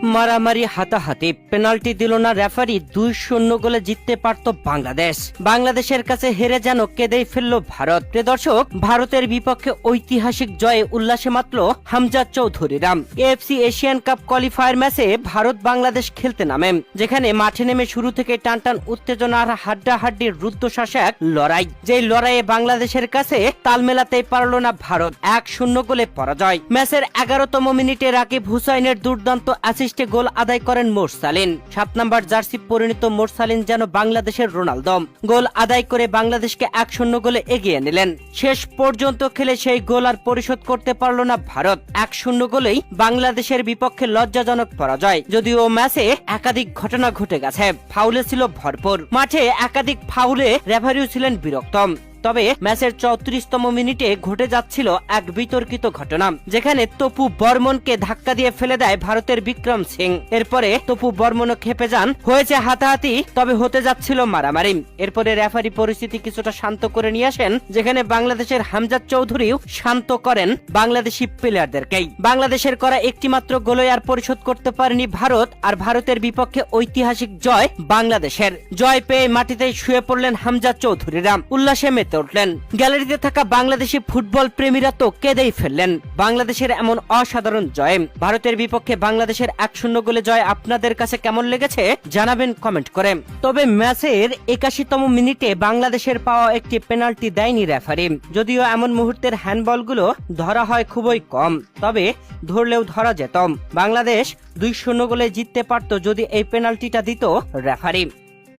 মারামারি হাতাহাতি, পেনাল্টি দিল না রেফারি, 2-0 গোলে জিততে পারত বাংলাদেশ। বাংলাদেশের কাছে হেরে যেন কেঁদেই ফেলল ভারত। প্রিয় দর্শক, ভারতের বিপক্ষে ঐতিহাসিক জয়ে উল্লাসে মাতল হামজা চৌধুরীরা। এএফসি এশিয়ান কাপ কোয়ালিফায়ার ম্যাচে ভারত বাংলাদেশ খেলতে নামে, যেখানে মাঠে নেমে শুরু থেকে টানটান উত্তেজনা আর হাড্ডাহাড্ডির রুদ্ধশ্বাস এক লড়াই। যেই লড়াইয়ে বাংলাদেশের কাছে তাল মেলাতেই পারল না ভারত, 1-0 গোলে পরাজয়। ম্যাচের 11তম মিনিটে রাকিব হুসাইনের দুর্দান্ত অ্যাসিস্টে গোল আদায় করেন মোরসালিন। 7 নম্বর জার্সি পরিণত মোরসালিন যেন বাংলাদেশের রোনালদো। গোল আদায় করে বাংলাদেশকে 1-0 গোলে এগিয়ে নিলেন। শেষ পর্যন্ত খেলে সেই গোল আর পরিশোধ করতে পারল না ভারত। 1-0 গোলেই বাংলাদেশের বিপক্ষে লজ্জাজনক পরাজয়। যদিও ম্যাচে একাধিক ঘটনা ঘটে গেছে, ফাউলে ছিল ভরপুর। মাঠে একাধিক ফাউলে রেফারিও ছিলেন বিরক্ত। তবে ম্যাচের 34তম মিনিটে ঘটে যাচ্ছিল এক বিতর্কিত ঘটনা, যেখানে তপু বর্মনকে ধাক্কা দিয়ে ফেলে দেয় ভারতের বিক্রম সিং। এরপরে তপু বর্মনও খেপে যান, হয়েছে হাতাহাতি, তবে হতে যাচ্ছিল মারামারি। এরপরে রেফারি পরিস্থিতি কিছুটা শান্ত করে নিয়ে আসেন, যেখানে বাংলাদেশের হামজা চৌধুরীও শান্ত করেন বাংলাদেশি প্লেয়ারদেরকেই। বাংলাদেশের করা একটি মাত্র গোলই আর পরিশোধ করতে পারেনি ভারত, আর ভারতের বিপক্ষে ঐতিহাসিক জয় বাংলাদেশের। জয় পেয়ে মাটিতে শুয়ে পড়লেন হামজা চৌধুরীরা, উল্লাসে উঠলেন। গ্যালারিতে থাকা বাংলাদেশি ফুটবল প্রেমীরা তো কেঁদেই ফেললেন। বাংলাদেশের এমন অসাধারণ জয়, ভারতের বিপক্ষে বাংলাদেশের 1-0 গোলে জয় আপনাদের কাছে কেমন লেগেছে জানাবেন কমেন্ট করে। তবে ম্যাচের 81তম মিনিটে বাংলাদেশের পাওয়া একটি পেনাল্টি দেয়নি রেফারি। যদিও এমন মুহূর্তের হ্যান্ডবলগুলো ধরা হয় খুবই কম, তবে ধরলেও ধরা যেত। বাংলাদেশ 2-0 গোলে জিততে পারত যদি এই পেনাল্টিটা দিত রেফারি।